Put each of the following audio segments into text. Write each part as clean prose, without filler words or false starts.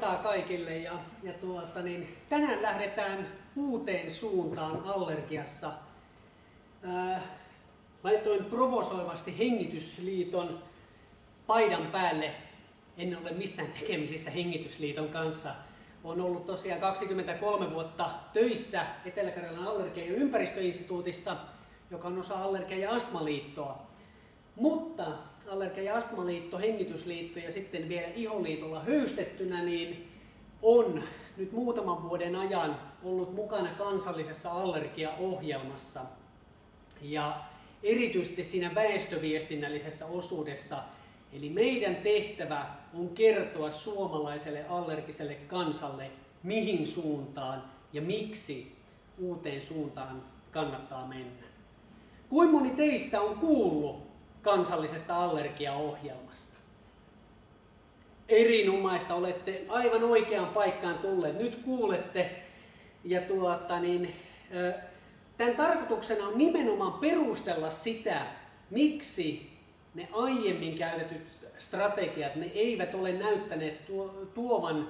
iltaa kaikille tänään lähdetään uuteen suuntaan allergiassa. Laitoin provosoivasti Hengitysliiton paidan päälle. En ole missään tekemisissä Hengitysliiton kanssa. Olen ollut tosiaan 23 vuotta töissä Etelä-Karjalan allergia- ja ympäristöinstituutissa, joka on osa Allergia- ja Astmaliittoa. Mutta Allergia- ja Astmaliitto, Hengitysliitto ja sitten vielä Iholiitolla höystettynä niin on nyt muutaman vuoden ajan ollut mukana kansallisessa allergiaohjelmassa. Ja erityisesti siinä väestöviestinnällisessä osuudessa. Eli meidän tehtävä on kertoa suomalaiselle allergiselle kansalle, mihin suuntaan ja miksi uuteen suuntaan kannattaa mennä. Kuinka moni teistä on kuullut kansallisesta allergiaohjelmasta? Erinomaista, olette aivan oikeaan paikkaan tulleet. Nyt kuulette. Ja tämän tarkoituksena on nimenomaan perustella sitä, miksi ne aiemmin käytetyt strategiat ne eivät ole näyttäneet tuovan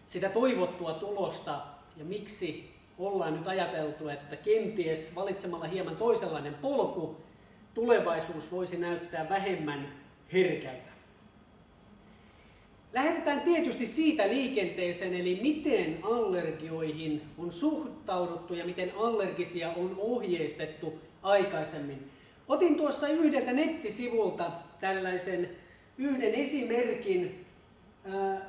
sitä toivottua tulosta ja miksi ollaan nyt ajateltu, että kenties valitsemalla hieman toisenlainen polku tulevaisuus voisi näyttää vähemmän herkältä. Lähdetään tietysti siitä liikenteeseen, eli miten allergioihin on suhtauduttu ja miten allergisia on ohjeistettu aikaisemmin. Otin tuossa yhdeltä nettisivulta tällaisen yhden esimerkin.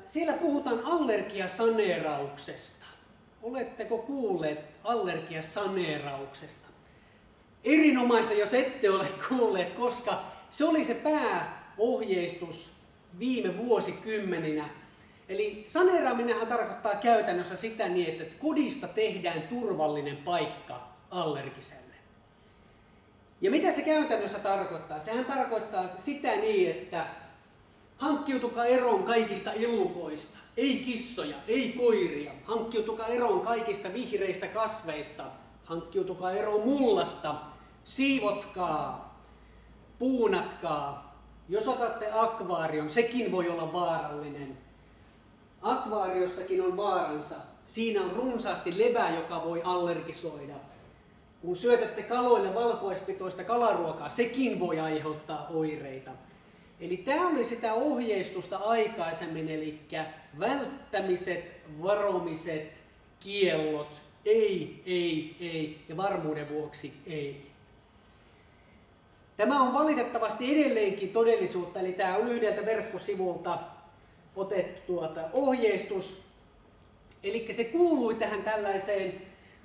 Siellä puhutaan allergiasaneerauksesta. Oletteko kuulleet allergiasaneerauksesta? Erinomaista, jos ette ole kuulleet, koska se oli se pääohjeistus viime vuosikymmeninä. Eli saneeraaminenhan tarkoittaa käytännössä sitä niin, että kodista tehdään turvallinen paikka allergiselle. Ja mitä se käytännössä tarkoittaa? Sehän tarkoittaa sitä niin, että hankkiutukaa eroon kaikista elukoista, ei kissoja, ei koiria. Hankkiutukaa eroon kaikista vihreistä kasveista, hankkiutukaa eroon mullasta, siivotkaa, puunatkaa. Jos otatte akvaarion, sekin voi olla vaarallinen. Akvaariossakin on vaaransa. Siinä on runsaasti levää, joka voi allergisoida. Kun syötätte kaloille valkuaispitoista kalaruokaa, sekin voi aiheuttaa oireita. Eli tämä oli sitä ohjeistusta aikaisemmin, eli välttämiset, varomiset, kiellot, ei ja varmuuden vuoksi ei. Tämä on valitettavasti edelleenkin todellisuutta, eli tämä on yhdeltä verkkosivulta otettu ohjeistus. Eli se kuului tähän tällaiseen.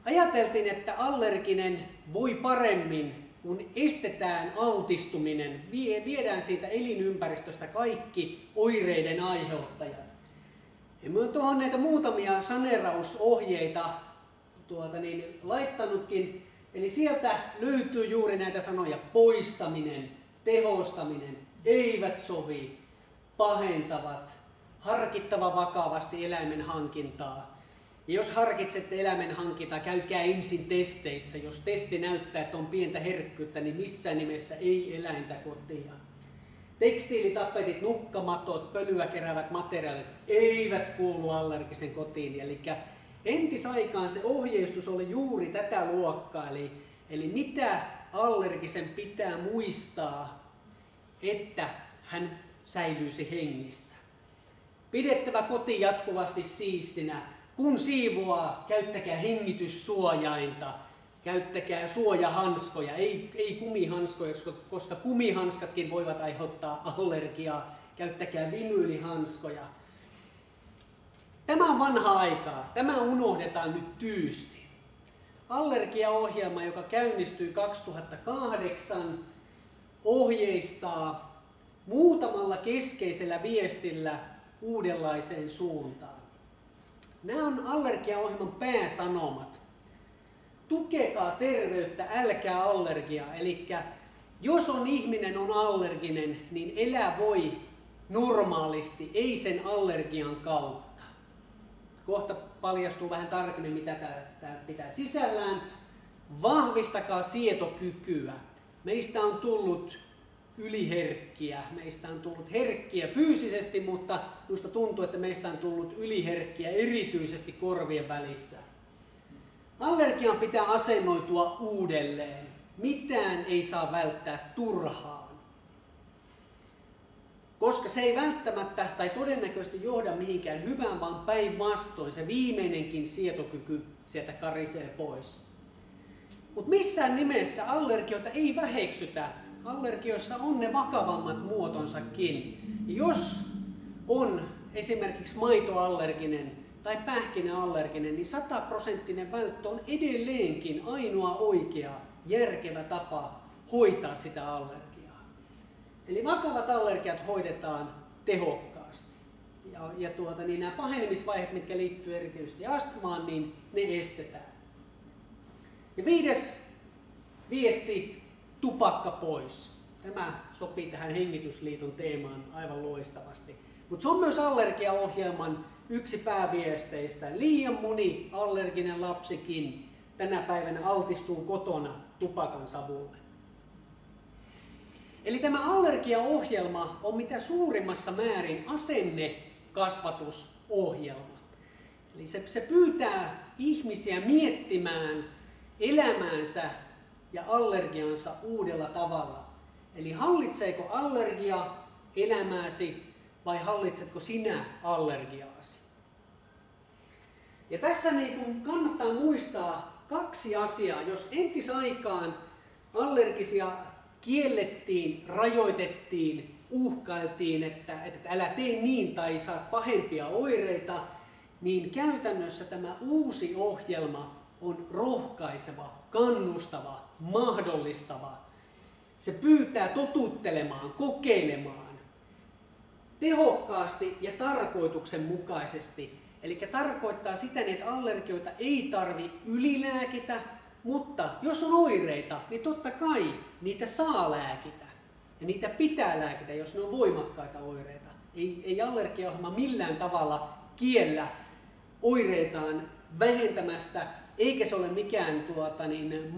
Ajateltiin, että allerginen voi paremmin, kun estetään altistuminen, viedään siitä elinympäristöstä kaikki oireiden aiheuttajat. Ja mä oon tuohon näitä muutamia saneerausohjeita laittanutkin. Eli sieltä löytyy juuri näitä sanoja: poistaminen, tehostaminen, eivät sovi, pahentavat, harkittava vakavasti eläimen hankintaa. Ja jos harkitsette eläimen hankintaa, käykää ensin testeissä. Jos testi näyttää, että on pientä herkkyyttä, niin missään nimessä ei eläintä kotia. Tekstiilitapetit, nukkamatot, pölyä keräävät materiaalit eivät kuulu allergisen kotiin. Eli entisaikaan se ohjeistus oli juuri tätä luokkaa. Eli mitä allergisen pitää muistaa, että hän säilyisi hengissä. Pidettävä koti jatkuvasti siistinä. Kun siivoaa, käyttäkää hengityssuojainta, käyttäkää suojahanskoja, ei kumihanskoja, koska kumihanskatkin voivat aiheuttaa allergiaa. Käyttäkää vinyylihanskoja. Tämä on vanhaa aikaa. Tämä unohdetaan nyt tyysti. Allergiaohjelma, joka käynnistyi 2008, ohjeistaa muutamalla keskeisellä viestillä uudenlaiseen suuntaan. Nämä on allergiaohjelman pääsanomat. Tukekaa terveyttä, älkää allergiaa. Eli jos ihminen on allerginen, niin elää voi normaalisti, ei sen allergian kautta. Kohta paljastuu vähän tarkemmin, mitä tämä pitää sisällään. Vahvistakaa sietokykyä. Meistä on tullut yliherkkiä. Meistä on tullut herkkiä fyysisesti, mutta minusta tuntuu, että meistä on tullut yliherkkiä erityisesti korvien välissä. Allergiaan pitää asennoitua uudelleen. Mitään ei saa välttää turhaan. Koska se ei välttämättä tai todennäköisesti johda mihinkään hyvään, vaan päinvastoin se viimeinenkin sietokyky sieltä karisee pois. Mutta missään nimessä allergioita ei väheksytä. Allergioissa on ne vakavammat muotonsakin. Jos on esimerkiksi maitoallerginen tai pähkinäallerginen, niin 100% välttö on edelleenkin ainoa oikea, järkevä tapa hoitaa sitä allergiaa. Eli vakavat allergiat hoidetaan tehokkaasti. Ja nämä pahenemisvaiheet, mitkä liittyy erityisesti astmaan, niin ne estetään. Ja 5. viesti, tupakka pois. Tämä sopii tähän Hengitysliiton teemaan aivan loistavasti. Mutta se on myös allergiaohjelman yksi pääviesteistä. Liian moni allerginen lapsikin tänä päivänä altistuu kotona tupakan savulle. Eli tämä allergiaohjelma on mitä suurimmassa määrin asennekasvatusohjelma. Eli se pyytää ihmisiä miettimään elämäänsä ja allergiansa uudella tavalla. Eli hallitseeko allergia elämääsi vai hallitsetko sinä allergiaasi? Ja tässä kannattaa muistaa 2 asiaa. Jos entisaikaan allergisia kiellettiin, rajoitettiin, uhkailtiin, että älä tee niin tai saat pahempia oireita, niin käytännössä tämä uusi ohjelma on rohkaiseva, kannustava, mahdollistava. Se pyytää totuttelemaan, kokeilemaan tehokkaasti ja tarkoituksenmukaisesti. Eli tarkoittaa sitä, että allergioita ei tarvitse ylilääkitä, mutta jos on oireita, niin totta kai niitä saa lääkitä. Ja niitä pitää lääkitä, jos ne on voimakkaita oireita. Ei allergiaohjelma millään tavalla kiellä oireitaan vähentämästä, eikä se ole mikään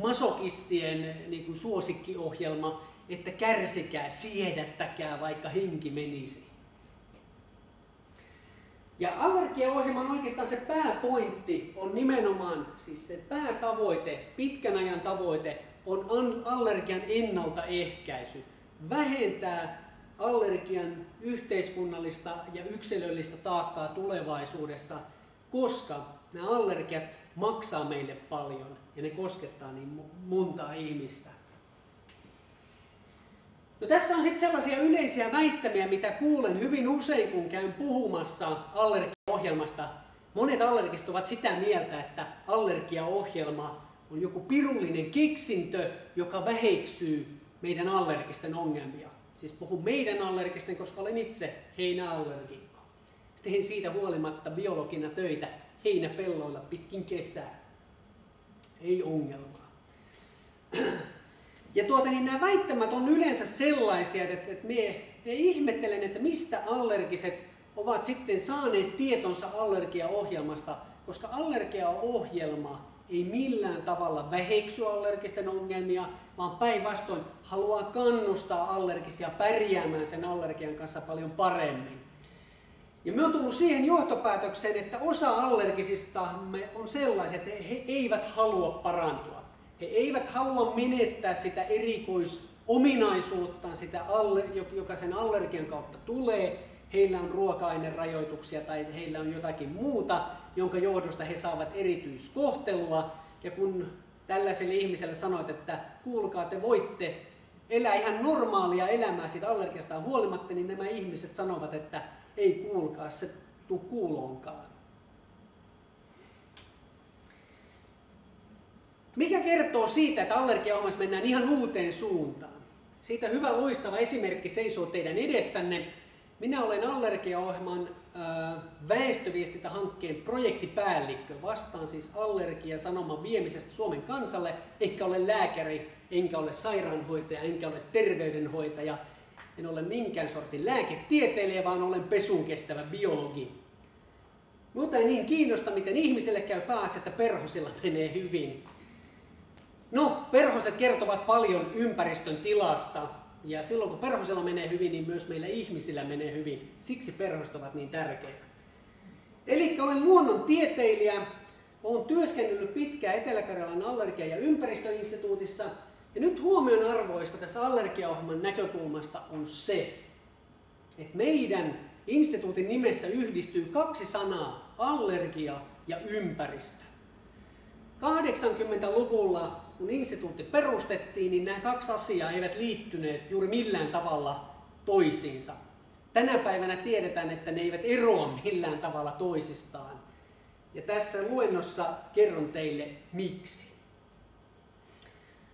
masokistien suosikkiohjelma, että kärsikää, siedättäkää, vaikka henki menisi. Ja allergiaohjelman oikeastaan se pääpointti on nimenomaan, siis se päätavoite, pitkän ajan tavoite on allergian ennaltaehkäisy. Vähentää allergian yhteiskunnallista ja yksilöllistä taakkaa tulevaisuudessa, koska nämä allergiat maksaa meille paljon ja ne koskettaa niin montaa ihmistä. No, tässä on sitten sellaisia yleisiä väittämiä, mitä kuulen hyvin usein, kun käyn puhumassa allergiaohjelmasta. Monet allergistit ovat sitä mieltä, että allergiaohjelma on joku pirullinen keksintö, joka väheksyy meidän allergisten ongelmia. Siis puhun meidän allergisten, koska olen itse heinäallergikko. Tein siitä huolimatta biologina töitä heinäpelloilla pitkin kesää. Ei ongelmaa. Ja nämä väittämät on yleensä sellaisia, että me ihmettelen, että mistä allergiset ovat sitten saaneet tietonsa allergiaohjelmasta, koska allergiaohjelma ei millään tavalla väheksy allergisten ongelmia, vaan päinvastoin haluaa kannustaa allergisia pärjäämään sen allergian kanssa paljon paremmin. Ja me on tullut siihen johtopäätökseen, että osa allergisista on sellaisia, että he eivät halua parantua. He eivät halua menettää sitä erikoisominaisuuttaan, joka sen allergian kautta tulee. Heillä on ruoka-ainerajoituksia tai heillä on jotakin muuta, jonka johdosta he saavat erityiskohtelua. Ja kun tällaiselle ihmiselle sanoit, että kuulkaa, te voitte elää ihan normaalia elämää siitä allergiastaan huolimatta, niin nämä ihmiset sanovat, että ei kuulkaa, se tuu kuuloonkaan. Mikä kertoo siitä, että allergiaohjelmassa mennään ihan uuteen suuntaan? Siitä hyvä loistava esimerkki seisoo teidän edessänne. Minä olen allergiaohjelman väestöviestintähankkeen projektipäällikkö. Vastaan siis allergia-sanoman viemisestä Suomen kansalle. Enkä ole lääkäri, enkä ole sairaanhoitaja, enkä ole terveydenhoitaja. En ole minkään sortin lääketieteilijä, vaan olen pesun kestävä biologi. Mutta ei niin kiinnosta, miten ihmiselle käy päässä, että perhosilla menee hyvin. No, perhoset kertovat paljon ympäristön tilasta. Ja silloin kun perhosella menee hyvin, niin myös meillä ihmisillä menee hyvin. Siksi perhoset ovat niin tärkeitä. Eli olen luonnontieteilijä. Olen työskennellyt pitkään Etelä-Karjalan allergia- ja ympäristöinstituutissa. Ja nyt huomionarvoista tässä allergiaohjelman näkökulmasta on se, että meidän instituutin nimessä yhdistyy 2 sanaa, allergia ja ympäristö. 80-luvulla, kun instituutti perustettiin, niin nämä 2 asiaa eivät liittyneet juuri millään tavalla toisiinsa. Tänä päivänä tiedetään, että ne eivät eroa millään tavalla toisistaan. Ja tässä luennossa kerron teille miksi.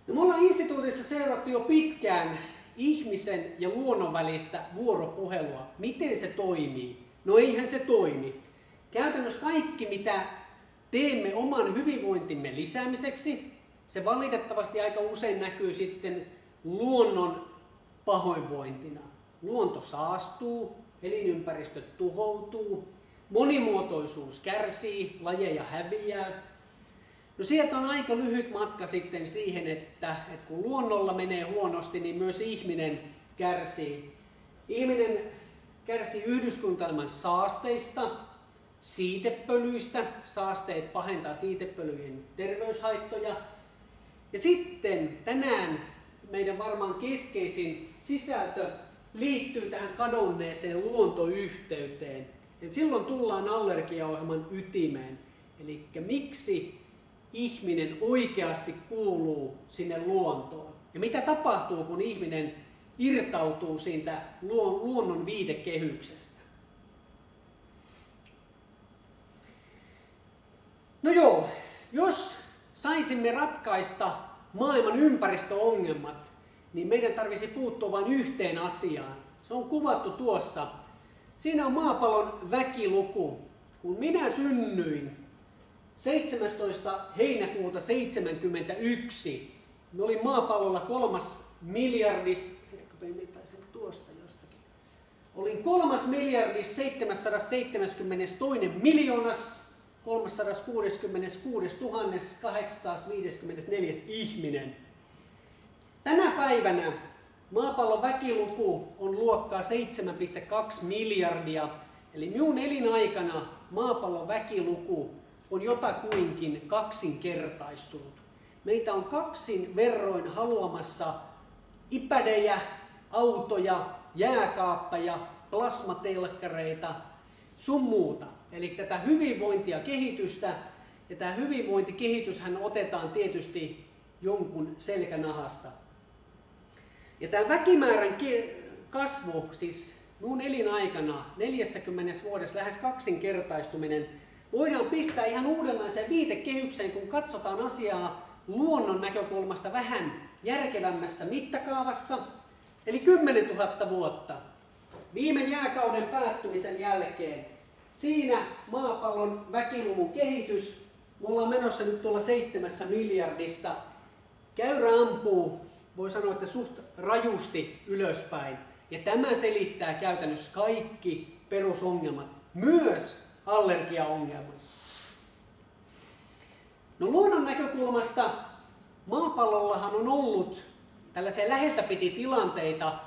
No, me ollaan instituutissa seurattu jo pitkään ihmisen ja luonnon välistä vuoropuhelua. Miten se toimii? No eihän se toimi. Käytännössä kaikki, mitä teemme oman hyvinvointimme lisäämiseksi, se valitettavasti aika usein näkyy sitten luonnon pahoinvointina. Luonto saastuu, elinympäristöt tuhoutuu, monimuotoisuus kärsii, lajeja häviää. No sieltä on aika lyhyt matka sitten siihen, että kun luonnolla menee huonosti, niin myös ihminen kärsii. Ihminen kärsii yhdyskuntaelämän saasteista, siitepölyistä. Saasteet pahentaa siitepölyjen terveyshaittoja. Ja sitten tänään meidän varmaan keskeisin sisältö liittyy tähän kadonneeseen luontoyhteyteen. Et silloin tullaan allergiaohjelman ytimeen. Eli miksi ihminen oikeasti kuuluu sinne luontoon? Ja mitä tapahtuu, kun ihminen irtautuu siitä luonnon viitekehyksestä? No joo, jos saisimme ratkaista maailman ympäristöongelmat, niin meidän tarvitsisi puuttua vain yhteen asiaan. Se on kuvattu tuossa. Siinä on maapallon väkiluku. Kun minä synnyin 17. heinäkuuta 1971, me oli maapallolla 3 miljardis, olin 3 miljardis 772 miljoonas 366 854 ihminen. Tänä päivänä maapallon väkiluku on luokkaa 7,2 miljardia, eli minun elinaikana maapallon väkiluku on jotakuinkin kaksinkertaistunut. Meitä on 2 verroin haluamassa iPadeja, autoja, jääkaappeja, plasmatelkkareita, sun muuta. Eli tätä hyvinvointia kehitystä, ja tämä hyvinvointikehityshän otetaan tietysti jonkun selkänahasta. Ja tämä väkimäärän kasvu, siis minun elinaikana 40 vuodessa lähes kaksinkertaistuminen, voidaan pistää ihan uudenlaiseen viitekehykseen, kun katsotaan asiaa luonnon näkökulmasta vähän järkevämmässä mittakaavassa, eli 10 000 vuotta. Viime jääkauden päättymisen jälkeen siinä maapallon väkiluvun kehitys, me ollaan menossa nyt tuolla 7 miljardissa, käyrä ampuu, voi sanoa, että suht rajusti ylöspäin. Ja tämä selittää käytännössä kaikki perusongelmat, myös allergiaongelmat. No luonnon näkökulmasta maapallollahan on ollut tällaisia läheltä piti tilanteita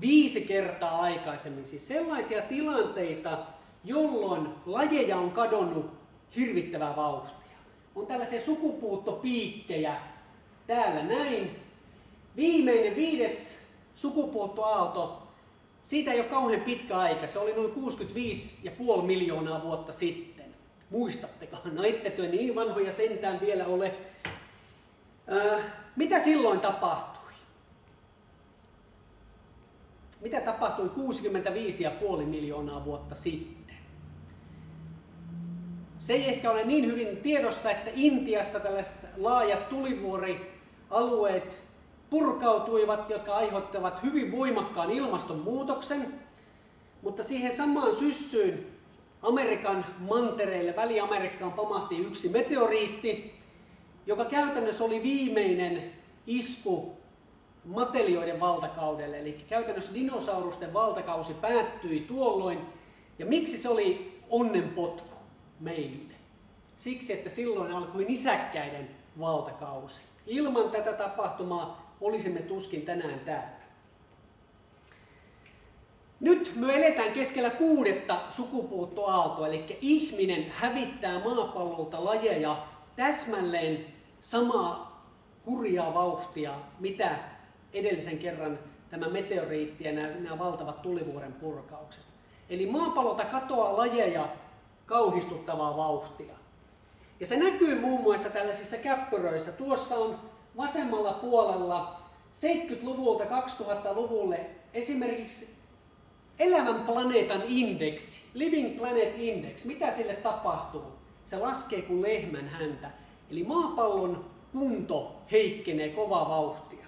5 kertaa aikaisemmin. Siis sellaisia tilanteita, jolloin lajeja on kadonnut hirvittävää vauhtia. On tällaisia sukupuuttopiikkejä täällä näin. Viimeinen 5. sukupuuttoaalto, siitä ei ole kauhean pitkä aika. Se oli noin 65,5 miljoonaa vuotta sitten. Muistatteko? No ette työ niin vanhoja sentään vielä ole. Mitä silloin tapahtui? Mitä tapahtui 65,5 miljoonaa vuotta sitten? Se ei ehkä ole niin hyvin tiedossa, että Intiassa tällaiset laajat tulivuorialueet purkautuivat, jotka aiheuttavat hyvin voimakkaan ilmastonmuutoksen, mutta siihen samaan syssyyn Amerikan mantereille, Väli-Amerikkaan pamahti yksi meteoriitti, joka käytännössä oli viimeinen isku matelioiden valtakaudelle, eli käytännössä dinosaurusten valtakausi päättyi tuolloin. Ja miksi se oli onnenpotku meille? Siksi, että silloin alkoi nisäkkäiden valtakausi. Ilman tätä tapahtumaa olisimme tuskin tänään täällä. Nyt me eletään keskellä 6. sukupuuttoaaltoa, eli ihminen hävittää maapallolta lajeja täsmälleen samaa hurjaa vauhtia, mitä edellisen kerran tämä meteoriitti ja nämä valtavat tulivuoren purkaukset. Eli maapallolta katoaa lajeja kauhistuttavaa vauhtia. Ja se näkyy muun muassa tällaisissa käppyröissä. Tuossa on vasemmalla puolella 70-luvulta 2000-luvulle esimerkiksi elävän planeetan indeksi, Living Planet Index. Mitä sille tapahtuu? Se laskee kuin lehmän häntä. Eli maapallon kunto heikkenee kovaa vauhtia.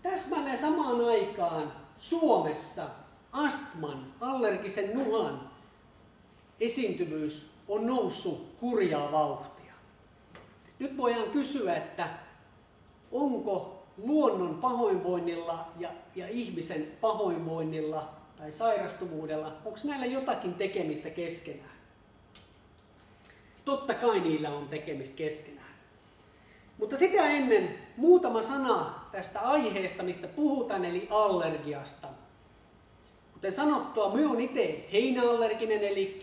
Täsmälleen samaan aikaan Suomessa astman, allergisen nuhan esiintyvyys on noussut hurjaa vauhtia. Nyt voidaan kysyä, että onko luonnon pahoinvoinnilla ja ihmisen pahoinvoinnilla tai sairastuvuudella, onko näillä jotakin tekemistä keskenään? Totta kai niillä on tekemistä keskenään. Mutta sitä ennen muutama sana tästä aiheesta, mistä puhutaan, eli allergiasta. Kuten sanottua, minä olen itse heinäallerginen, eli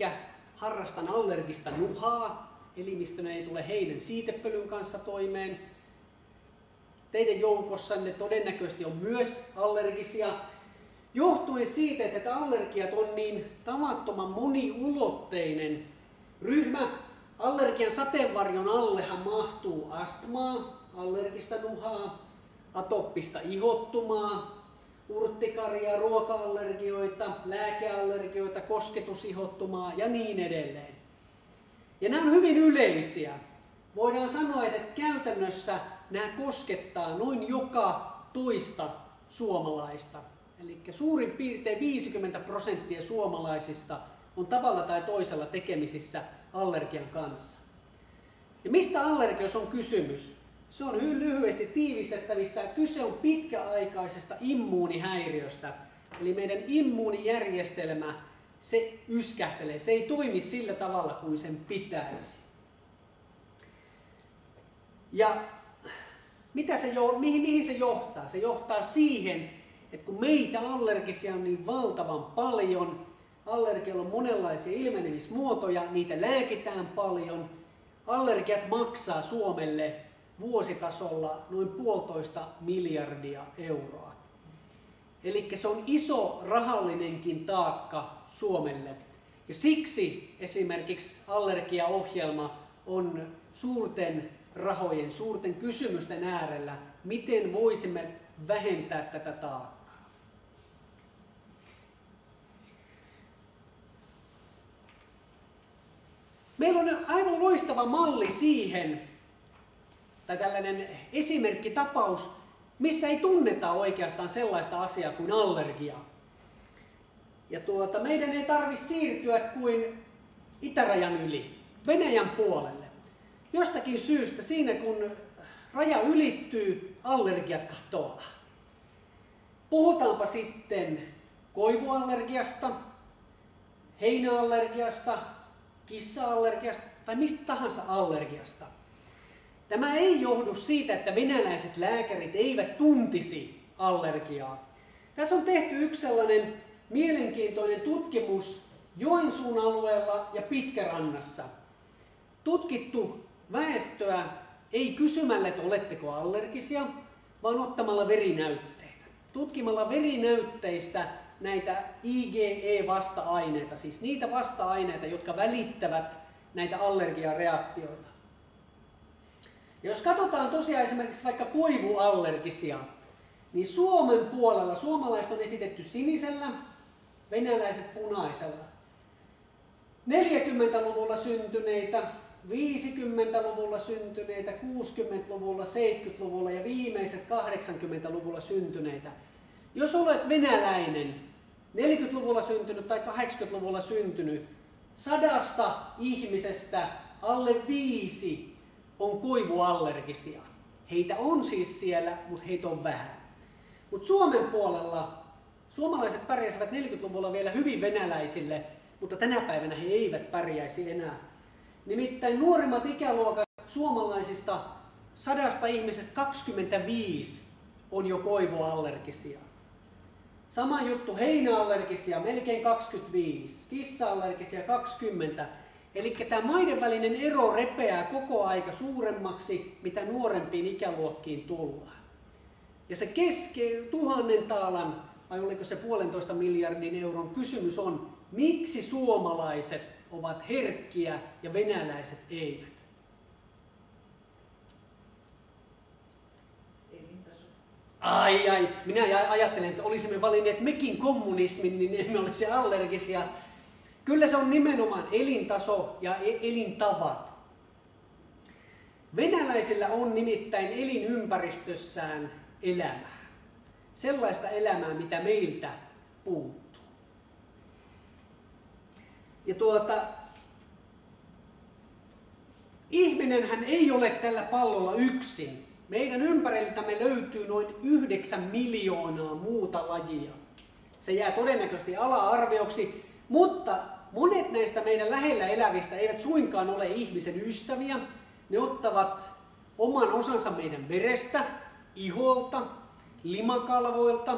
harrastan allergista nuhaa. Elimistöni ei tule heinän siitepölyn kanssa toimeen. Teidän joukossanne todennäköisesti on myös allergisia. Johtuen siitä, että allergiat on niin tavattoman moniulotteinen ryhmä. Allergian sateenvarjon allehan mahtuu astmaa, allergista nuhaa, atooppista ihottumaa, urttikaria, ruoka-allergioita, lääkeallergioita, kosketusihottumaa ja niin edelleen. Ja nämä on hyvin yleisiä. Voidaan sanoa, että käytännössä nämä koskettaa noin joka toista suomalaista. Eli suurin piirtein 50% suomalaisista on tavalla tai toisella tekemisissä allergian kanssa. Ja mistä allergiassa on kysymys? Se on hyvin lyhyesti tiivistettävissä. Kyse on pitkäaikaisesta immuunihäiriöstä. Eli meidän immuunijärjestelmä, se yskähtelee. Se ei toimi sillä tavalla kuin sen pitäisi. Ja mihin se johtaa? Se johtaa siihen, että kun meitä allergisia on niin valtavan paljon, allergialla on monenlaisia ilmenemismuotoja, niitä lääkitään paljon. Allergiat maksaa Suomelle vuositasolla noin 1,5 miljardia euroa. Eli se on iso rahallinenkin taakka Suomelle. Ja siksi esimerkiksi allergiaohjelma on suurten rahojen, suurten kysymysten äärellä, miten voisimme vähentää tätä taakkaa. Meillä on aivan loistava malli siihen, tai tällainen esimerkkitapaus, missä ei tunneta oikeastaan sellaista asiaa kuin allergiaa. Ja meidän ei tarvitse siirtyä kuin itärajan yli, Venäjän puolelle. Jostakin syystä siinä kun raja ylittyy, allergiat katoaa. Puhutaanpa sitten koivuallergiasta, heinäallergiasta, kissa-allergiasta tai mistä tahansa allergiasta. Tämä ei johdu siitä, että venäläiset lääkärit eivät tuntisi allergiaa. Tässä on tehty yksi sellainen mielenkiintoinen tutkimus Joensuun alueella ja Pitkärannassa. Tutkittu väestöä ei kysymällä, että oletteko allergisia, vaan ottamalla verinäytteitä. Tutkimalla verinäytteistä näitä IgE-vasta-aineita, siis niitä vasta-aineita, jotka välittävät näitä allergiareaktioita. Jos katsotaan tosiaan esimerkiksi vaikka koivuallergisia, niin Suomen puolella suomalaiset on esitetty sinisellä, venäläiset punaisella. 40-luvulla syntyneitä, 50-luvulla syntyneitä, 60-luvulla, 70-luvulla ja viimeiset 80-luvulla syntyneitä. Jos olet venäläinen, 40-luvulla syntynyt tai 80-luvulla syntynyt, 100 ihmisestä alle 5 on koivuallergisia. Heitä on siis siellä, mutta heitä on vähän. Mutta Suomen puolella suomalaiset pärjäsivät 40-luvulla vielä hyvin venäläisille, mutta tänä päivänä he eivät pärjäisi enää. Nimittäin nuorimmat ikäluokat suomalaisista 100 ihmisestä 25 on jo koivuallergisia. Sama juttu, heinäallergisia melkein 25, kissa-allergisia 20. Eli tämä maiden välinen ero repeää koko aika suuremmaksi, mitä nuorempiin ikäluokkiin tullaan. Ja se 1000 taalan, vai oliko se 1,5 miljardin euron kysymys on, miksi suomalaiset ovat herkkiä ja venäläiset eivät? Ai, minä ajattelen, että olisimme valinneet mekin kommunismin, niin emme olisi allergisia. Kyllä se on nimenomaan elintaso ja elintavat. Venäläisillä on nimittäin elinympäristössään elämää. Sellaista elämää, mitä meiltä puuttuu. Ja ihminenhän ei ole tällä pallolla yksin. Meidän ympäriltämme löytyy noin 9 miljoonaa muuta lajia. Se jää todennäköisesti ala-arvioksi, mutta monet näistä meidän lähellä elävistä eivät suinkaan ole ihmisen ystäviä. Ne ottavat oman osansa meidän verestä, iholta, limakalvoilta.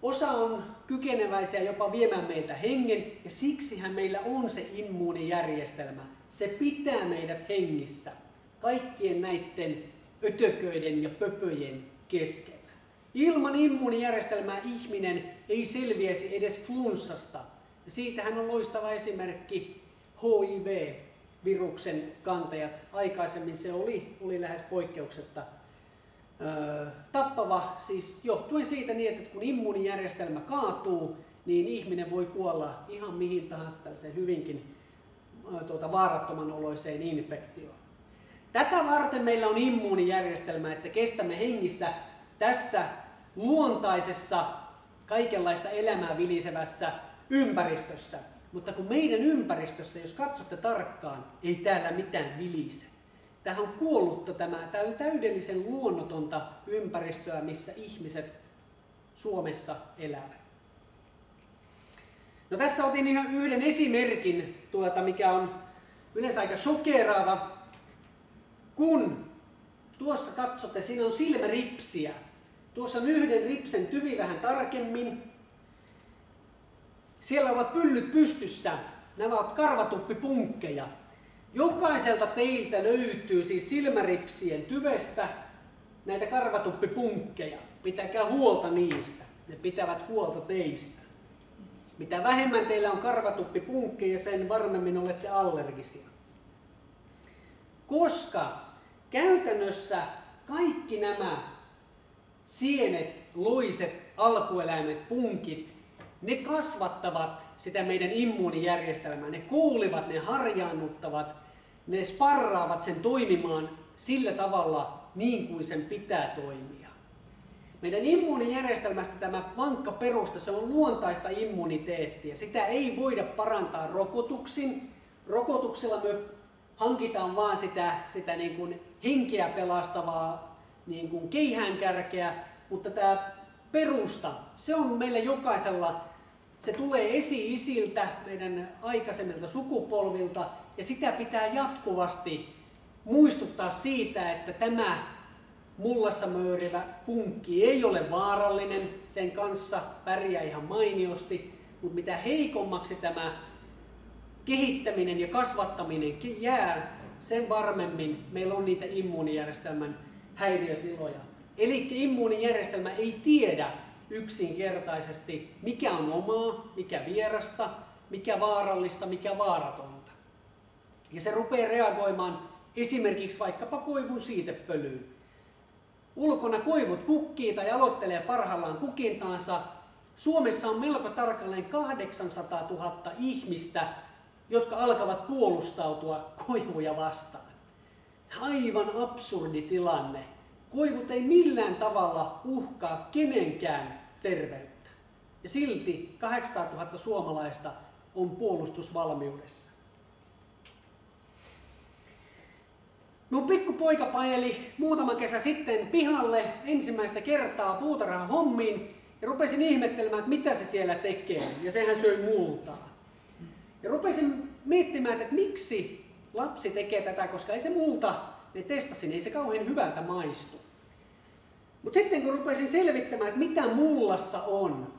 Osa on kykeneväisiä jopa viemään meiltä hengen, ja siksihän meillä on se immuunijärjestelmä. Se pitää meidät hengissä kaikkien näiden ötököiden ja pöpöjen keskellä. Ilman immuunijärjestelmää ihminen ei selviäisi edes flunssasta. Ja siitähän on loistava esimerkki HIV-viruksen kantajat. Aikaisemmin se oli lähes poikkeuksetta tappava, siis johtuen siitä niin, että kun immuunijärjestelmä kaatuu, niin ihminen voi kuolla ihan mihin tahansa tällaiseen hyvinkin vaarattoman oloiseen infektioon. Tätä varten meillä on immuunijärjestelmä, että kestämme hengissä tässä luontaisessa, kaikenlaista elämää vilisevässä ympäristössä. Mutta kun meidän ympäristössä, jos katsotte tarkkaan, ei täällä mitään vilise. Tähän on kuollutta tämä täydellisen luonnotonta ympäristöä, missä ihmiset Suomessa elävät. No tässä otin ihan yhden esimerkin, mikä on yleensä aika shokeeraava. Kun tuossa katsotte, siinä on silmäripsiä. Tuossa on yhden ripsen tyvi vähän tarkemmin. Siellä ovat pyllyt pystyssä. Nämä ovat karvatuppipunkkeja. Jokaiselta teiltä löytyy siis silmäripsien tyvestä näitä karvatuppipunkkeja. Pitäkää huolta niistä. Ne pitävät huolta teistä. Mitä vähemmän teillä on karvatuppipunkkeja, sen varmemmin olette allergisia. Koska käytännössä kaikki nämä sienet, loiset, alkueläimet, punkit, ne kasvattavat sitä meidän immuunijärjestelmää. Ne kuulivat, ne harjaannuttavat, ne sparraavat sen toimimaan sillä tavalla niin kuin sen pitää toimia. Meidän immuunijärjestelmästä tämä vankka perusta, se on luontaista immuniteettia. Sitä ei voida parantaa rokotuksin. Rokotuksella me hankitaan vaan sitä niin kuin henkeä pelastavaa niin kuin keihäänkärkeä, mutta tämä perusta, se on meillä jokaisella, se tulee esi-isiltä, meidän aikaisemmilta sukupolvilta, ja sitä pitää jatkuvasti muistuttaa siitä, että tämä mullassa möörivä punkki ei ole vaarallinen, sen kanssa pärjää ihan mainiosti, mutta mitä heikommaksi tämä kehittäminen ja kasvattaminen jää, sen varmemmin meillä on niitä immuunijärjestelmän häiriötiloja. Eli immuunijärjestelmä ei tiedä yksinkertaisesti, mikä on omaa, mikä vierasta, mikä vaarallista, mikä vaaratonta. Ja se rupeaa reagoimaan esimerkiksi vaikkapa koivun siitepölyyn. Ulkona koivut kukkii tai aloittelee parhaillaan kukintaansa. Suomessa on melko tarkalleen 800 000 ihmistä, jotka alkavat puolustautua koivuja vastaan. Aivan absurdi tilanne. Koivut ei millään tavalla uhkaa kenenkään terveyttä. Ja silti 800 000 suomalaista on puolustusvalmiudessa. Minun pikkupoika paineli muutama kesä sitten pihalle ensimmäistä kertaa puutarhan hommiin ja rupesin ihmettelemään, että mitä se siellä tekee. Ja sehän söi multaa. Ja rupesin miettimään, että miksi lapsi tekee tätä, koska ei se multa, ne testasin, ei se kauhean hyvältä maistu. Mutta sitten kun rupesin selvittämään, että mitä mullassa on,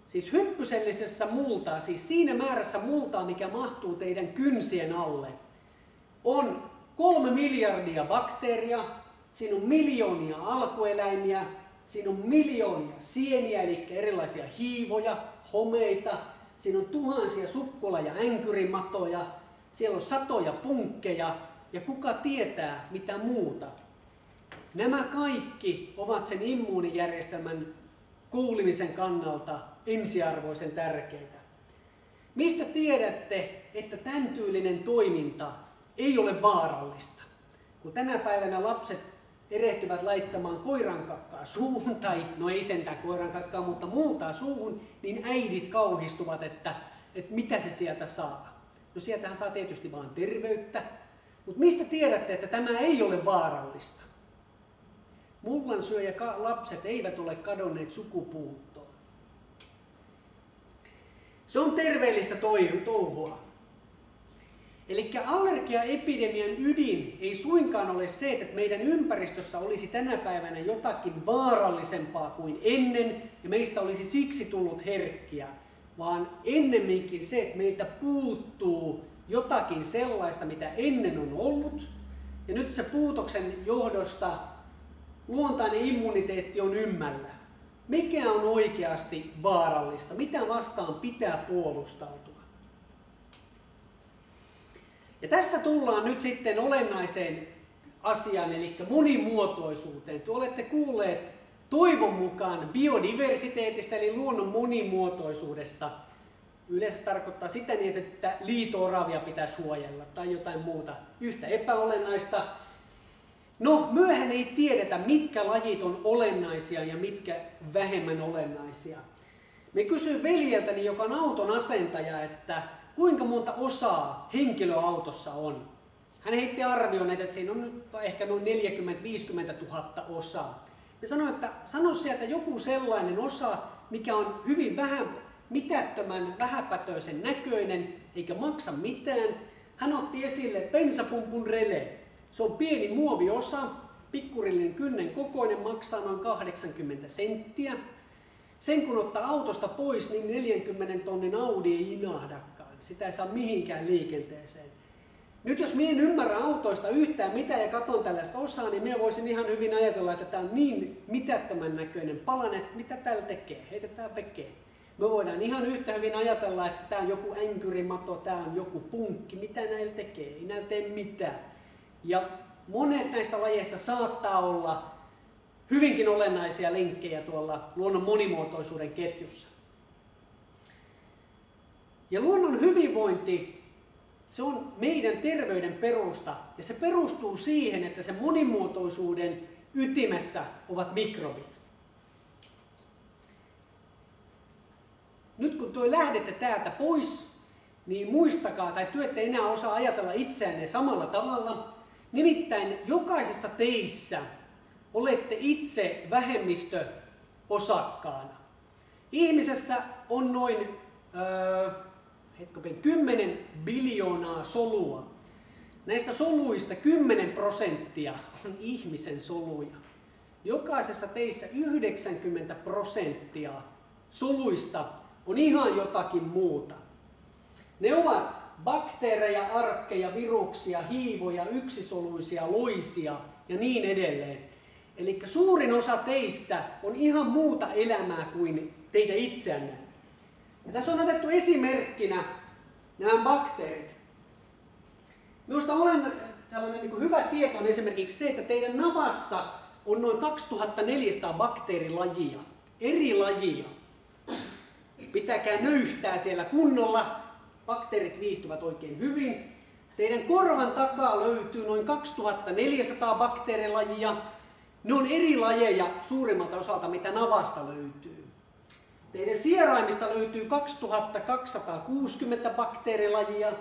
siis hyppysellisessä multaa, siis siinä määrässä multaa, mikä mahtuu teidän kynsien alle, on 3 miljardia bakteeria, siinä on miljoonia alkueläimiä, siinä on miljoonia sieniä, eli erilaisia hiivoja, homeita, siinä on tuhansia sukkula- ja änkyrimatoja, siellä on satoja punkkeja ja kuka tietää mitä muuta. Nämä kaikki ovat sen immuunijärjestelmän kuulimisen kannalta ensiarvoisen tärkeitä. Mistä tiedätte, että tämän tyylinen toiminta ei ole vaarallista? Kun tänä päivänä lapset erehtyvät laittamaan koirankakkaa suuhun, tai no ei sentään koirankakkaa, mutta multaa suuhun, niin äidit kauhistuvat, että mitä se sieltä saa. No sieltähän saa tietysti vain terveyttä, mutta mistä tiedätte, että tämä ei ole vaarallista? Mullansyöjä lapset eivät ole kadonneet sukupuuttoon. Se on terveellistä touhua. Eli allergiaepidemian ydin ei suinkaan ole se, että meidän ympäristössä olisi tänä päivänä jotakin vaarallisempaa kuin ennen ja meistä olisi siksi tullut herkkiä, vaan ennemminkin se, että meiltä puuttuu jotakin sellaista, mitä ennen on ollut, ja nyt se puutoksen johdosta luontainen immuniteetti on ymmällä. Mikä on oikeasti vaarallista? Mitä vastaan pitää puolustautua? Ja tässä tullaan nyt sitten olennaiseen asiaan, eli monimuotoisuuteen. Te olette kuulleet toivon mukaan biodiversiteetistä, eli luonnon monimuotoisuudesta. Yleensä tarkoittaa sitä niin, että liito-oravia pitää suojella tai jotain muuta yhtä epäolennaista. No, myöhän ei tiedetä, mitkä lajit on olennaisia ja mitkä vähemmän olennaisia. Me kysyin veljeltäni, joka on auton asentaja, että kuinka monta osaa henkilöautossa on. Hän heitti arvion, että siinä on nyt ehkä noin 40-50 000 osaa. Me sanoin, että sano sieltä joku sellainen osa, mikä on hyvin mitättömän vähäpätöisen näköinen, eikä maksa mitään. Hän otti esille bensapumpun relé. Se on pieni muoviosa, pikkurillinen kynnen kokoinen, maksaa noin 80 senttiä. Sen kun ottaa autosta pois, niin 40 tonnin Audi ei inahdakaan. Sitä ei saa mihinkään liikenteeseen. Nyt jos minä en ymmärrä autoista yhtään mitään ja katson tällaista osaa, niin minä voisin ihan hyvin ajatella, että tämä on niin mitättömän näköinen palanen, että mitä täällä tekee, heitetään vekeen. Me voidaan ihan yhtä hyvin ajatella, että tämä on joku änkyrimato, tämä on joku punkki, mitä näillä tekee, ei näillä tee mitään. Ja monet näistä lajeista saattaa olla hyvinkin olennaisia linkkejä tuolla luonnon monimuotoisuuden ketjussa. Ja luonnon hyvinvointi, se on meidän terveyden perusta ja se perustuu siihen, että se monimuotoisuuden ytimessä ovat mikrobit. Nyt kun lähdette täältä pois, niin muistakaa, tai te ette enää osaa ajatella itseänne samalla tavalla. Nimittäin jokaisessa teissä olette itse vähemmistöosakkaana. Ihmisessä on noin 10 biljoonaa solua. Näistä soluista 10% on ihmisen soluja. Jokaisessa teissä 90% soluista on ihan jotakin muuta. Ne ovat bakteereja, arkkeja, viruksia, hiivoja, yksisoluisia, loisia ja niin edelleen. Eli suurin osa teistä on ihan muuta elämää kuin teitä itseänne. Ja tässä on otettu esimerkkinä nämä bakteerit. Minusta sellainen hyvä tieto on esimerkiksi se, että teidän navassa on noin 2400 bakteerilajia, eri lajia. Pitäkää nöyhtää siellä kunnolla, bakteerit viihtyvät oikein hyvin. Teidän korvan takaa löytyy noin 2400 bakteerilajia. Ne on eri lajeja suurimmalta osalta, mitä navasta löytyy. Teidän sieraimista löytyy 2260 bakteerilajia.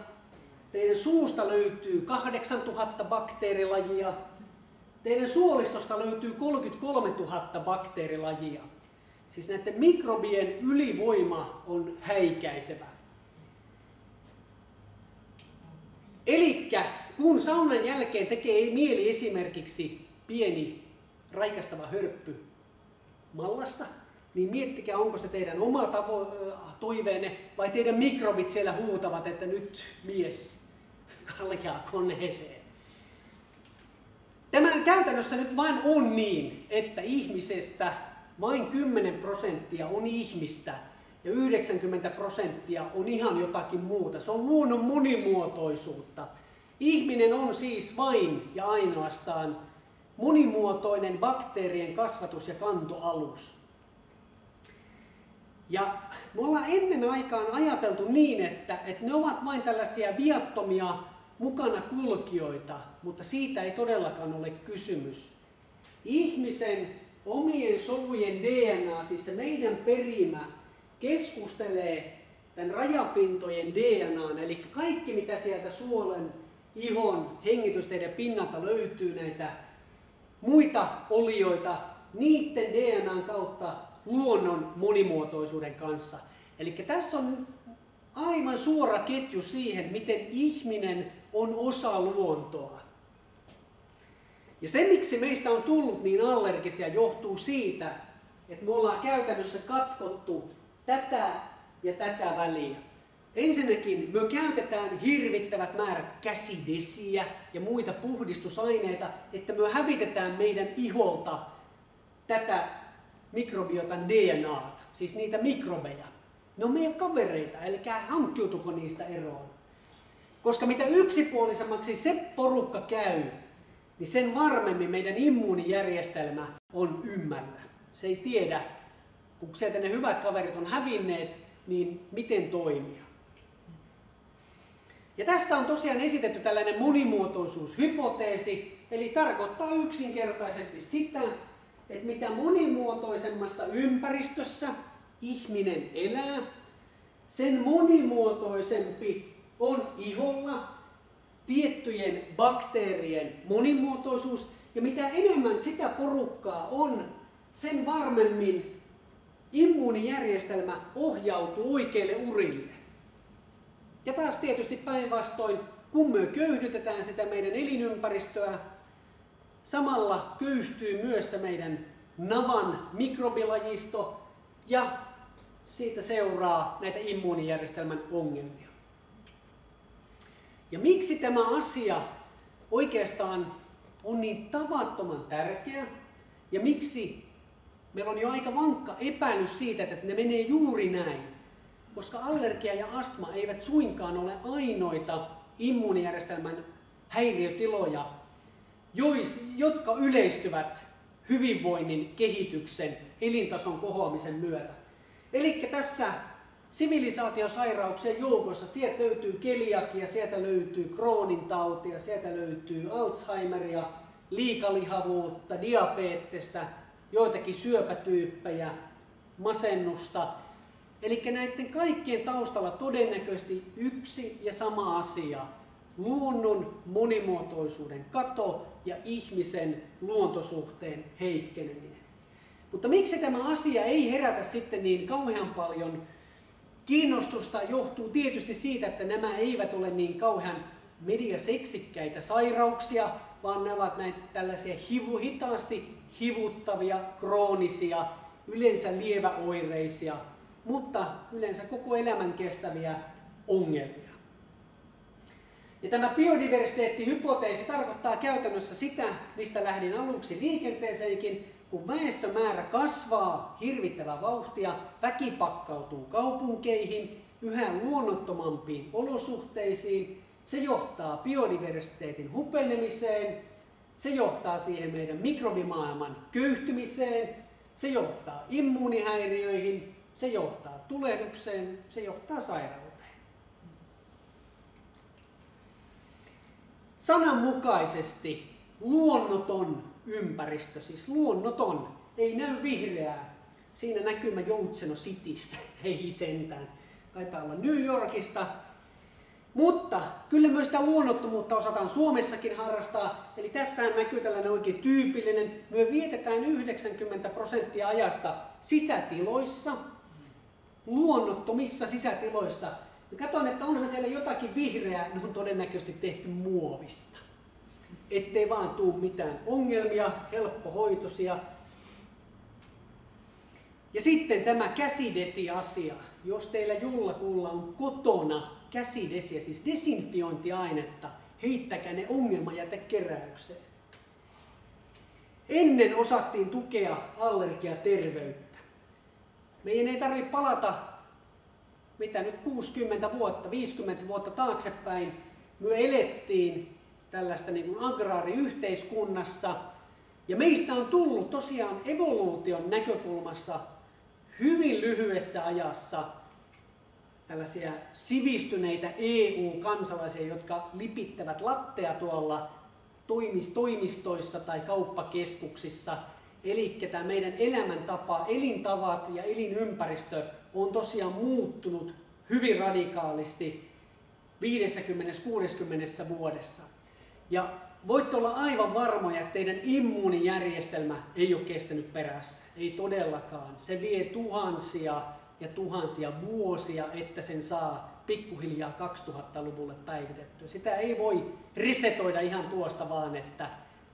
Teidän suusta löytyy 8000 bakteerilajia. Teidän suolistosta löytyy 33 000 bakteerilajia. Siis näiden mikrobien ylivoima on häikäisevä. Elikkä kun saunan jälkeen tekee mieli esimerkiksi pieni raikastava hörppy mallasta, niin miettikää, onko se teidän oma toiveenne vai teidän mikrobit siellä huutavat, että nyt mies kaljaa koneeseen. Tämä käytännössä nyt vain on niin, että ihmisestä vain 10% on ihmistä ja 90% on ihan jotakin muuta. Se on luonnon monimuotoisuutta. Ihminen on siis vain ja ainoastaan monimuotoinen bakteerien kasvatus- ja kantoalus. Ja me ollaan ennen aikaan ajateltu niin, että ne ovat vain tällaisia viattomia mukana kulkijoita, mutta siitä ei todellakaan ole kysymys. Ihmisen omien solujen DNA, siis se meidän perimä, keskustelee tämän rajapintojen DNAn, eli kaikki mitä sieltä suolen, ihon, hengitysteiden pinnalta löytyy näitä muita olioita, niiden DNAn kautta luonnon monimuotoisuuden kanssa. Eli tässä on aivan suora ketju siihen, miten ihminen on osa luontoa. Ja se, miksi meistä on tullut niin allergisia, johtuu siitä, että me ollaan käytännössä katkottu tätä ja tätä väliä. Ensinnäkin me käytetään hirvittävät määrät käsidesiä ja muita puhdistusaineita, että me hävitetään meidän iholta tätä mikrobiotan DNAta, siis niitä mikrobeja. Ne on meidän kavereita, eli hankkiutuko niistä eroon. Koska mitä yksipuolisemmaksi se porukka käy, niin sen varmemmin meidän immuunijärjestelmä on ymmällä. Se ei tiedä, kun sieltä ne hyvät kaverit on hävinneet, niin miten toimia. Ja tästä on tosiaan esitetty tällainen monimuotoisuushypoteesi, eli tarkoittaa yksinkertaisesti sitä, että mitä monimuotoisemmassa ympäristössä ihminen elää, sen monimuotoisempi on iholla tiettyjen bakteerien monimuotoisuus, ja mitä enemmän sitä porukkaa on, sen varmemmin immuunijärjestelmä ohjautuu oikeille urille. Ja taas tietysti päinvastoin, kun me köyhdytetään sitä meidän elinympäristöä, samalla köyhtyy myös se meidän navan mikrobilajisto ja siitä seuraa näitä immuunijärjestelmän ongelmia. Ja miksi tämä asia oikeastaan on niin tavattoman tärkeä ja miksi meillä on jo aika vankka epäilys siitä, että ne menee juuri näin? Koska allergia ja astma eivät suinkaan ole ainoita immuunijärjestelmän häiriötiloja, jotka yleistyvät hyvinvoinnin, kehityksen, elintason kohoamisen myötä. Eli tässä sivilisaatiosairauksien joukossa sieltä löytyy keliakia, sieltä löytyy Crohnin tautia, sieltä löytyy Alzheimeria, liikalihavuutta, diabeettista, joitakin syöpätyyppejä, masennusta. Eli näiden kaikkien taustalla todennäköisesti yksi ja sama asia. Luonnon monimuotoisuuden kato ja ihmisen luontosuhteen heikkeneminen. Mutta miksi tämä asia ei herätä sitten niin kauhean paljon kiinnostusta, johtuu tietysti siitä, että nämä eivät ole niin kauhean mediaseksikkäitä sairauksia, vaan ne ovat näitä tällaisia hitaasti hivuttavia, kroonisia, yleensä lieväoireisia, mutta yleensä koko elämän kestäviä ongelmia. Ja tämä biodiversiteettihypoteesi tarkoittaa käytännössä sitä, mistä lähdin aluksi liikenteeseenkin, kun väestömäärä kasvaa hirvittävää vauhtia, väki pakkautuu kaupunkeihin, yhä luonnottomampiin olosuhteisiin, se johtaa biodiversiteetin hupenemiseen, se johtaa siihen meidän mikrobimaailman köyhtymiseen, se johtaa immuunihäiriöihin, se johtaa tulehdukseen, se johtaa sairauteen. Sananmukaisesti luonnoton ympäristö, siis luonnoton, ei näy vihreää. Siinä näkymä Joutseno Citystä, ei sentään. Taitaa olla New Yorkista. Mutta kyllä myös sitä luonnottomuutta osataan Suomessakin harrastaa. Eli tässä näkyy tällainen oikein tyypillinen. Me vietetään 90% ajasta sisätiloissa, luonnottomissa sisätiloissa. Ja katson, että onhan siellä jotakin vihreää, ne on todennäköisesti tehty muovista. Ettei vaan tule mitään ongelmia, helppohoitoisia. Ja sitten tämä käsidesi-asia. Jos teillä jollakulla on kotona käsidesiä, siis desinfiointiainetta, heittäkää ne ongelmajätekeräykseen. Ennen osattiin tukea allergiaterveyttä. Meidän ei tarvitse palata, mitä nyt 60 vuotta, 50 vuotta taaksepäin. Me elettiin tällaista niin kuin agraariyhteiskunnassa. Ja meistä on tullut tosiaan evoluution näkökulmassa hyvin lyhyessä ajassa tällaisia sivistyneitä EU-kansalaisia, jotka lipittävät lattea tuolla toimistoissa tai kauppakeskuksissa. Eli tämä meidän elämäntapa, elintavat ja elinympäristö on tosiaan muuttunut hyvin radikaalisti 50-60 vuodessa. Ja voitte olla aivan varmoja, että teidän immuunijärjestelmä ei ole kestänyt perässä. Ei todellakaan. Se vie tuhansia ja tuhansia vuosia, että sen saa pikkuhiljaa 2000-luvulle päivitettyä. Sitä ei voi resetoida ihan tuosta vaan, että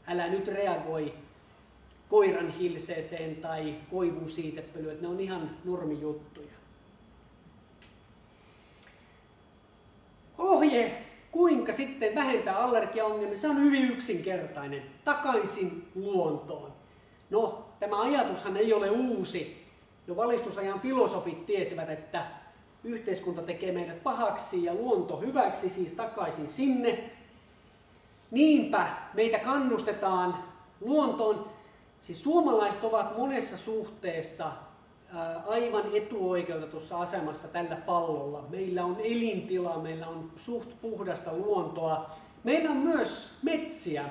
älä nyt reagoi koiran hilseeseen tai koivun siitepölyyn. Ne on ihan normijuttuja. Ohje, kuinka sitten vähentää allergiaongelmia, se on hyvin yksinkertainen. Takaisin luontoon. No, tämä ajatushan ei ole uusi. Jo valistusajan filosofit tiesivät, että yhteiskunta tekee meidät pahaksi ja luonto hyväksi, siis takaisin sinne. Niinpä meitä kannustetaan luontoon. Siis suomalaiset ovat monessa suhteessa aivan etuoikeutetussa asemassa tällä pallolla. Meillä on elintila, meillä on suht puhdasta luontoa. Meillä on myös metsiä.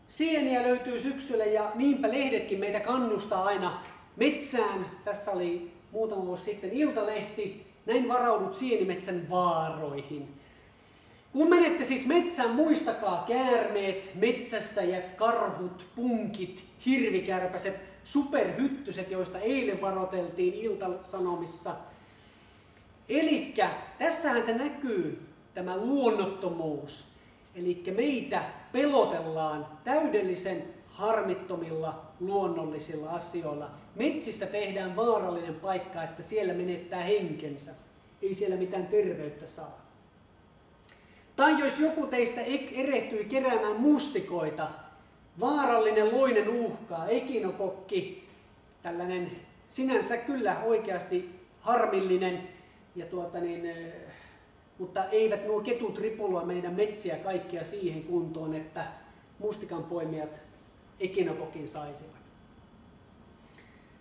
Sieniä löytyy syksyllä ja niinpä lehdetkin meitä kannustaa aina metsään. Tässä oli muutama vuosi sitten Iltalehti. Näin varaudut sienimetsän vaaroihin. Kun menette siis metsään, muistakaa käärmeet, metsästäjät, karhut, punkit, hirvikärpäset, superhyttyset, joista eilen varoiteltiin Ilta-Sanomissa. Elikkä tässähän se näkyy, tämä luonnottomuus. Elikkä meitä pelotellaan täydellisen harmittomilla luonnollisilla asioilla. Metsistä tehdään vaarallinen paikka, että siellä menettää henkensä. Ei siellä mitään terveyttä saa. Tai jos joku teistä erehtyi keräämään mustikoita, vaarallinen loinen uhkaa, ekinokokki, tällainen sinänsä kyllä oikeasti harmillinen, ja mutta eivät nuo ketut ripuloa meidän metsiä kaikkia siihen kuntoon, että mustikanpoimijat ekinokokin saisivat.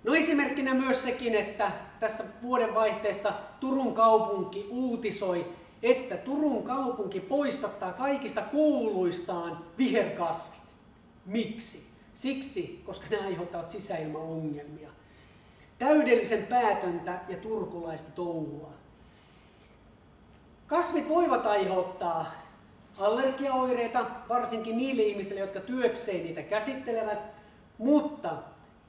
No esimerkkinä myös sekin, että tässä vuodenvaihteessa Turun kaupunki uutisoi, että Turun kaupunki poistattaa kaikista kouluistaan viherkasvit. Miksi? Siksi, koska ne aiheuttavat sisäilmaongelmia. Täydellisen päätöntä ja turkulaista touhua. Kasvit voivat aiheuttaa allergiaoireita, varsinkin niille ihmisille, jotka työkseen niitä käsittelevät, mutta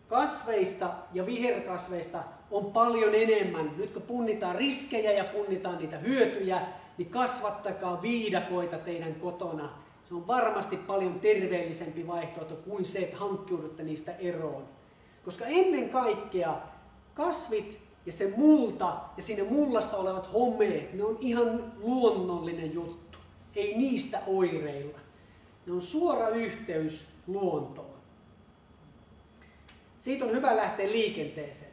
kasveista ja viherkasveista on paljon enemmän. Nyt kun punnitaan riskejä ja punnitaan niitä hyötyjä, niin kasvattakaa viidakoita teidän kotona. Se on varmasti paljon terveellisempi vaihtoehto kuin se, että hankkiudutte niistä eroon. Koska ennen kaikkea kasvit ja se multa ja siinä mullassa olevat homeet, ne on ihan luonnollinen juttu. Ei niistä oireilla. Ne on suora yhteys luontoon. Siitä on hyvä lähteä liikenteeseen.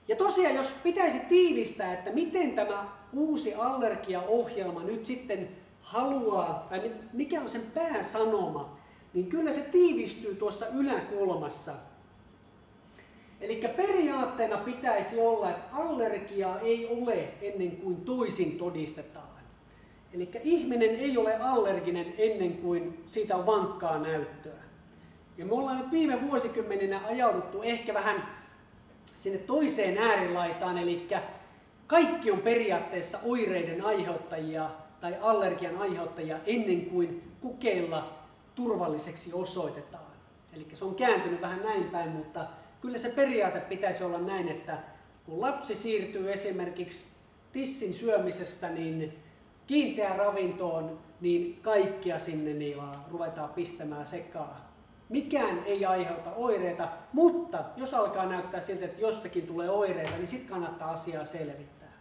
Ja tosiaan, jos pitäisi tiivistää, että miten tämä uusi allergiaohjelma nyt sitten haluaa, tai mikä on sen pääsanoma, niin kyllä se tiivistyy tuossa yläkulmassa. Eli periaatteena pitäisi olla, että allergiaa ei ole ennen kuin toisin todistetaan. Eli ihminen ei ole allerginen ennen kuin siitä on vankkaa näyttöä. Ja me ollaan nyt viime vuosikymmeninä ajauduttu ehkä vähän sinne toiseen äärilaitaan, eli kaikki on periaatteessa oireiden aiheuttajia tai allergian aiheuttajia ennen kuin kokeilla turvalliseksi osoitetaan. Eli se on kääntynyt vähän näin päin, mutta kyllä se periaate pitäisi olla näin, että kun lapsi siirtyy esimerkiksi tissin syömisestä niin kiinteään ravintoon, niin kaikkia sinne niin ruvetaan pistämään sekaan. Mikään ei aiheuta oireita, mutta jos alkaa näyttää siltä, että jostakin tulee oireita, niin sitten kannattaa asiaa selvittää.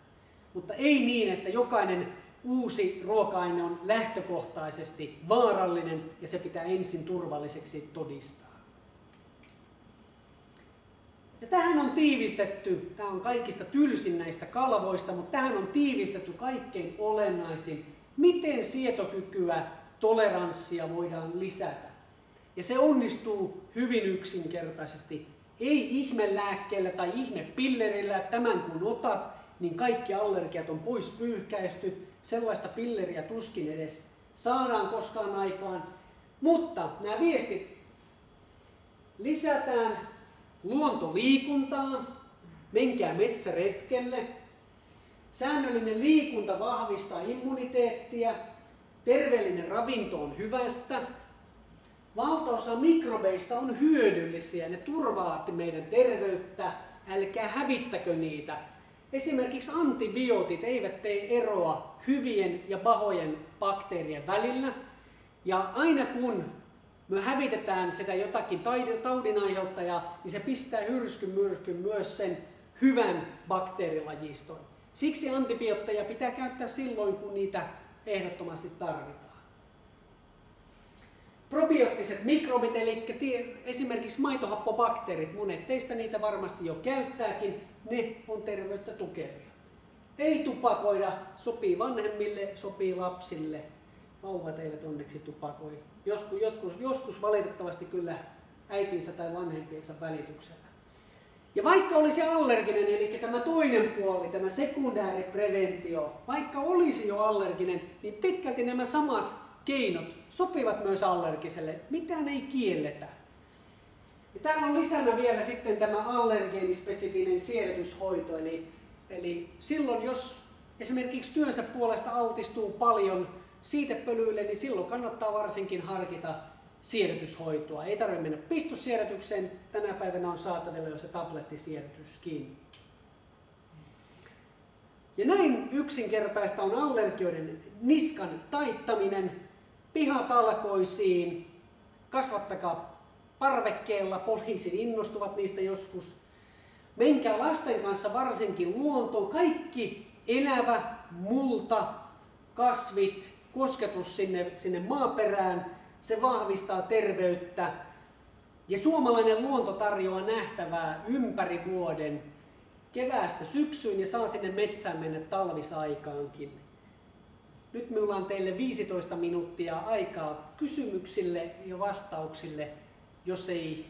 Mutta ei niin, että jokainen uusi ruoka-aine on lähtökohtaisesti vaarallinen ja se pitää ensin turvalliseksi todistaa. Ja tähän on tiivistetty, tämä on kaikista tylsin näistä kalvoista, mutta tähän on tiivistetty kaikkein olennaisin, miten sietokykyä, toleranssia voidaan lisätä. Ja se onnistuu hyvin yksinkertaisesti. Ei ihmelääkkeellä tai ihmepillerillä, tämän kun otat, niin kaikki allergiat on pois pyyhkäisty. Sellaista pilleriä tuskin edes saadaan koskaan aikaan. Mutta nämä viestit: lisätään luontoliikuntaa, menkää metsäretkelle. Säännöllinen liikunta vahvistaa immuniteettia. Terveellinen ravinto on hyvästä. Valtaosa mikrobeista on hyödyllisiä, ne turvaavat meidän terveyttä, älkää hävittäkö niitä. Esimerkiksi antibiootit eivät tee eroa hyvien ja pahojen bakteerien välillä. Ja aina kun me hävitetään sitä jotakin taudinaiheuttajaa, niin se pistää hyrskyn myös sen hyvän bakteerilajiston. Siksi antibiootteja pitää käyttää silloin, kun niitä ehdottomasti tarvitaan. Probioottiset mikrobit, eli esimerkiksi maitohappobakteerit, monet teistä niitä varmasti jo käyttääkin, ne on terveyttä tukevia. Ei tupakoida, sopii vanhemmille, sopii lapsille. Vauvat eivät onneksi tupakoi. Joskus valitettavasti kyllä äitinsä tai vanhempiensa välityksellä. Ja vaikka olisi allerginen, eli tämä toinen puoli, tämä sekundääripreventio, vaikka olisi jo allerginen, niin pitkälti nämä samat keinot sopivat myös allergiselle. Mitään ei kielletä. Ja täällä on lisänä vielä sitten tämä allergeenispesifinen siedätyshoito. Eli silloin, jos esimerkiksi työnsä puolesta altistuu paljon siitepölyille, niin silloin kannattaa varsinkin harkita siedätyshoitoa. Ei tarvitse mennä pistossiedätykseen. Tänä päivänä on saatavilla jo se tablettisiedätyskin. Ja näin yksinkertaista on allergioiden niskan taittaminen. Pihatalkoisiin, kasvattakaa parvekkeella, poliisit innostuvat niistä joskus. Menkää lasten kanssa varsinkin luontoon. Kaikki elävä, multa, kasvit, kosketus sinne maaperään, se vahvistaa terveyttä. Ja suomalainen luonto tarjoaa nähtävää ympäri vuoden, keväästä syksyyn, ja saa sinne metsään mennä talvisaikaankin. Nyt minulla on teille 15 minuuttia aikaa kysymyksille ja vastauksille, jos ei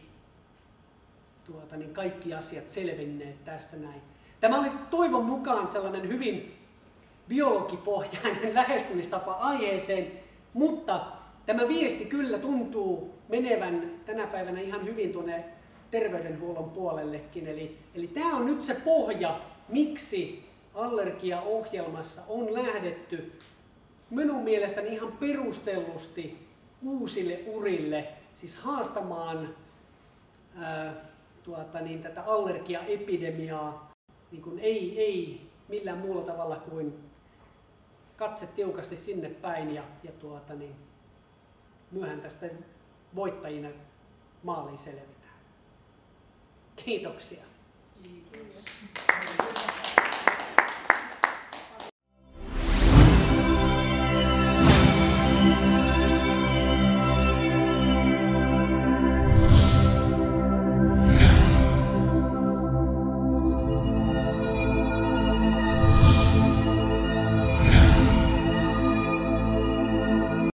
kaikki asiat selvinneet tässä näin. Tämä oli toivon mukaan sellainen hyvin biologipohjainen lähestymistapa aiheeseen, mutta tämä viesti kyllä tuntuu menevän tänä päivänä ihan hyvin tuonne terveydenhuollon puolellekin. Eli tämä on nyt se pohja, miksi allergiaohjelmassa on lähdetty minun mielestäni ihan perustellusti uusille urille, siis haastamaan tätä allergiaepidemiaa niin kuin ei millään muulla tavalla kuin katse tiukasti sinne päin ja myöhän tästä voittajina maaliin selvitään. Kiitoksia.